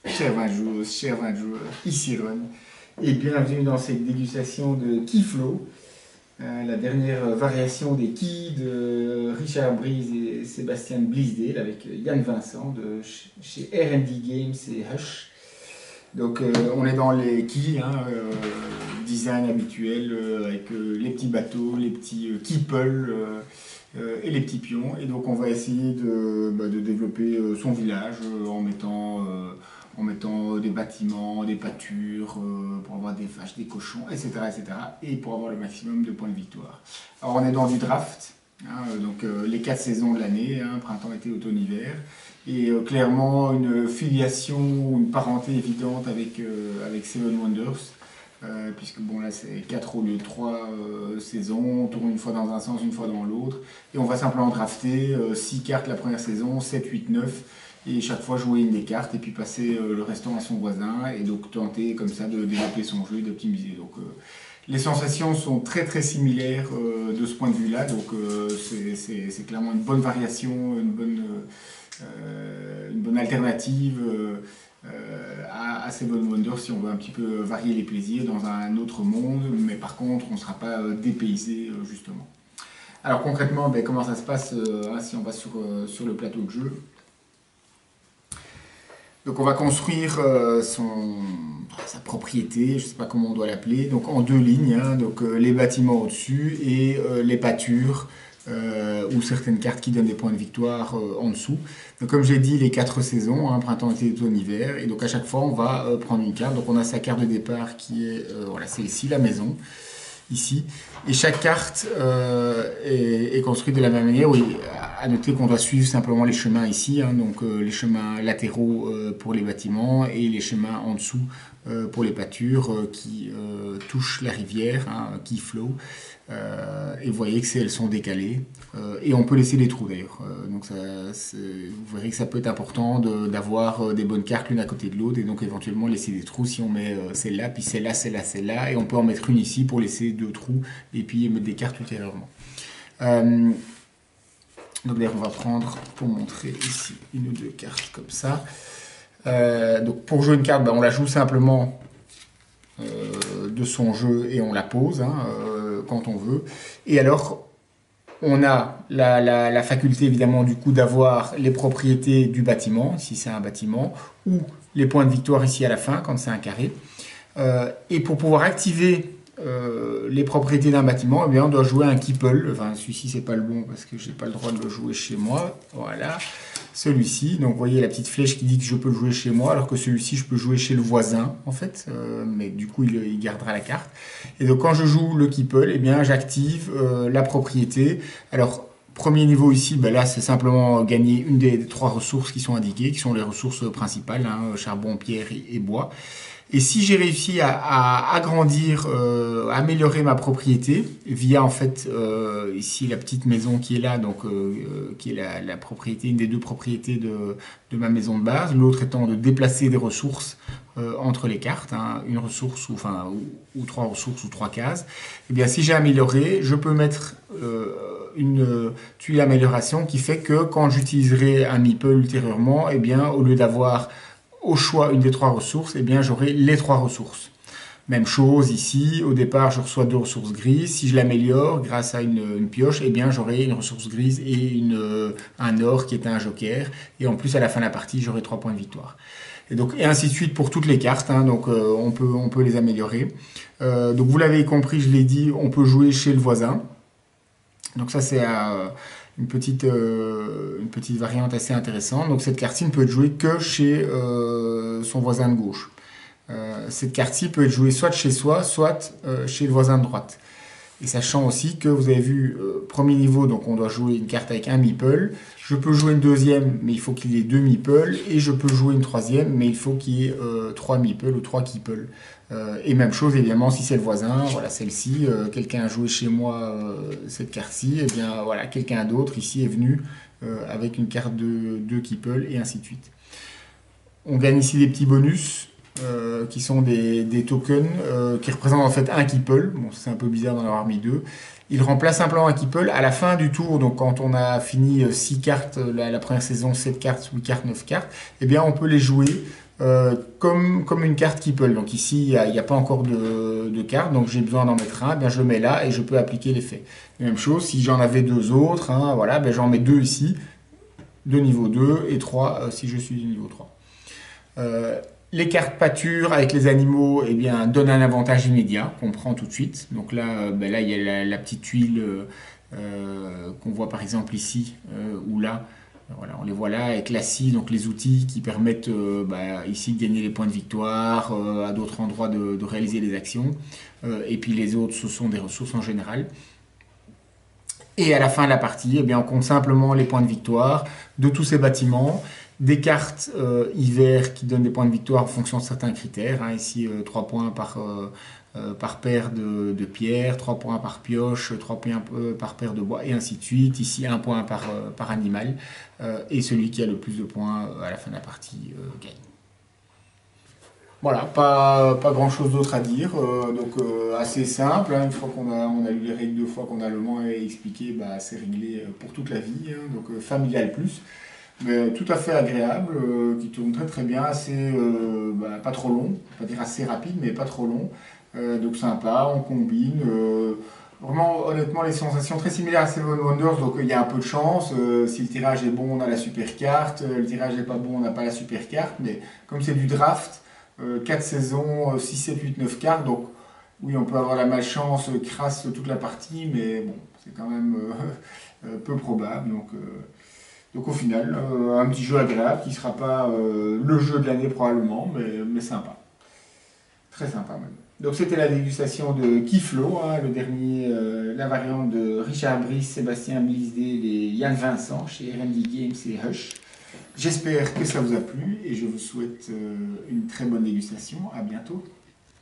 Chers 20 joueurs, ici Ron, et bienvenue dans cette dégustation de Keyflow, la dernière variation des Keys de Richard Breeze et Sébastien Bleasdale avec Yann Vincent de chez R&D Games et Hush. Donc on est dans les Keys, design habituel avec les petits bateaux, les petits keeples et les petits pions. Et donc on va essayer de développer son village en mettant des bâtiments, des pâtures, pour avoir des vaches, des cochons, etc., etc. Et pour avoir le maximum de points de victoire. Alors on est dans du draft, donc les 4 saisons de l'année, printemps, été, automne, hiver. Et clairement une filiation, une parenté évidente avec Seven Wonders. Puisque bon là c'est 4 au lieu de 3 saisons, on tourne une fois dans un sens, une fois dans l'autre, et on va simplement drafter 6 cartes la première saison, 7, 8, 9, et chaque fois jouer une des cartes, et puis passer le restant à son voisin, et donc tenter comme ça de développer son jeu et d'optimiser. Donc les sensations sont très très similaires de ce point de vue-là, donc c'est clairement une bonne variation, une bonne alternative à Seven Wonders si on veut un petit peu varier les plaisirs dans un autre monde, mais par contre on ne sera pas dépaysé justement. Alors concrètement, comment ça se passe si on va sur le plateau de jeu. Donc on va construire sa propriété, je ne sais pas comment on doit l'appeler, donc en 2 lignes, donc les bâtiments au-dessus et les pâtures ou certaines cartes qui donnent des points de victoire en dessous. Donc comme j'ai dit, les 4 saisons, printemps, été, automne, hiver, et donc à chaque fois on va prendre une carte. Donc on a sa carte de départ qui est voilà, celle-ci, la maison, ici, et chaque carte est construite de la même manière. Oui, à noter qu'on doit suivre simplement les chemins ici, donc les chemins latéraux pour les bâtiments et les chemins en dessous pour les pâtures qui touchent la rivière, qui flow. Et vous voyez que elles sont décalées et on peut laisser des trous d'ailleurs. Donc vous verrez que ça peut être important d'avoir des bonnes cartes l'une à côté de l'autre et donc éventuellement laisser des trous si on met celle-là, puis celle-là, celle-là, celle-là, et on peut en mettre une ici pour laisser 2 trous et puis mettre des cartes ultérieurement. Donc d'ailleurs on va prendre pour montrer ici une ou 2 cartes comme ça. Donc pour jouer une carte, on la joue simplement de son jeu et on la pose quand on veut. Et alors on a la faculté évidemment du coup d'avoir les propriétés du bâtiment, si c'est un bâtiment, ou les points de victoire ici à la fin quand c'est un carré. Et pour pouvoir activer les propriétés d'un bâtiment, on doit jouer un keeple. Enfin, celui-ci c'est pas le bon parce que j'ai pas le droit de le jouer chez moi. Voilà, celui-ci. Donc vous voyez la petite flèche qui dit que je peux le jouer chez moi, alors que celui-ci je peux jouer chez le voisin en fait, mais du coup il gardera la carte. Et donc quand je joue le keeple, j'active la propriété. Alors premier niveau ici, là c'est simplement gagner une des 3 ressources qui sont indiquées, qui sont les ressources principales, charbon, pierre et bois. Et si j'ai réussi à agrandir, à améliorer ma propriété via en fait ici la petite maison qui est là, donc qui est la propriété, une des 2 propriétés de ma maison de base, l'autre étant de déplacer des ressources entre les cartes, une ressource ou 3 ressources ou 3 cases. Et bien si j'ai amélioré, je peux mettre une tuile d'amélioration qui fait que quand j'utiliserai un meeple ultérieurement, au lieu d'avoir au choix une des 3 ressources, j'aurai les 3 ressources. Même chose ici, au départ je reçois 2 ressources grises, si je l'améliore grâce à une pioche, j'aurai une ressource grise et un or qui est un joker, et en plus à la fin de la partie j'aurai 3 points de victoire. Et ainsi de suite pour toutes les cartes, donc on peut les améliorer. Donc vous l'avez compris, je l'ai dit, on peut jouer chez le voisin. Donc ça c'est une petite variante assez intéressante. Donc cette carte-ci ne peut être jouée que chez son voisin de gauche. Cette carte-ci peut être jouée soit chez soi, soit chez le voisin de droite. Et sachant aussi que vous avez vu, premier niveau, donc on doit jouer une carte avec un meeple. Je peux jouer une deuxième, mais il faut qu'il y ait 2 meeples. Et je peux jouer une troisième, mais il faut qu'il y ait 3 meeples ou 3 keeples. Et même chose, évidemment, si c'est le voisin, voilà, celle-ci, quelqu'un a joué chez moi cette carte-ci, voilà, quelqu'un d'autre ici est venu avec une carte de 2 keeples, et ainsi de suite. On gagne ici des petits bonus. Qui sont des tokens qui représentent en fait un keeple. Bon, c'est un peu bizarre d'en avoir mis 2. Il remplace simplement un keeple à la fin du tour. Donc quand on a fini 6 cartes la première saison, 7 cartes, 8 cartes, 9 cartes, on peut les jouer comme une carte Keeple. Donc ici, il n'y a pas encore de carte, donc j'ai besoin d'en mettre un, bien je le mets là et je peux appliquer l'effet. Même chose, si j'en avais deux autres, hein, voilà, ben j'en mets deux ici, de niveau 2 et 3 si je suis du niveau 3. Les cartes pâture avec les animaux eh bien, donnent un avantage immédiat qu'on prend tout de suite. Donc là, ben là il y a la petite tuile qu'on voit par exemple ici ou là. Voilà, on les voit là avec la scie, donc les outils qui permettent ici de gagner les points de victoire, à d'autres endroits de réaliser les actions. Et puis les autres, ce sont des ressources en général. Et à la fin de la partie, eh bien, on compte simplement les points de victoire de tous ces bâtiments, des cartes hiver qui donnent des points de victoire en fonction de certains critères. Hein. Ici, 3 points par paire de pierres, 3 points par pioche, 3 points par paire de bois, et ainsi de suite. Ici, 1 point par animal. Et celui qui a le plus de points à la fin de la partie gagne. Voilà, pas grand chose d'autre à dire, assez simple, hein. Une fois qu'on a lu les règles 2 fois, qu'on a le moins expliqué, bah, c'est réglé pour toute la vie, hein. Donc familial plus, mais tout à fait agréable, qui tourne très très bien, assez, pas trop long, on va pas dire assez rapide, mais pas trop long, donc sympa, on combine, vraiment honnêtement les sensations très similaires à Seven Wonders, donc il y a un peu de chance, si le tirage est bon on a la super carte, le tirage n'est pas bon on n'a pas la super carte, mais comme c'est du draft, 4 saisons, 6, 7, 8, 9 cartes. Donc, oui, on peut avoir la malchance crasse toute la partie, mais bon, c'est quand même peu probable. Donc au final, un petit jeu agréable qui ne sera pas le jeu de l'année probablement, mais sympa. Très sympa même. Donc c'était la dégustation de Kiflo, hein, le dernier, la variante de Richard Brice, Sébastien Blisdale et Yann Vincent chez R&D Games et Hush. J'espère que ça vous a plu et je vous souhaite une très bonne dégustation. À bientôt.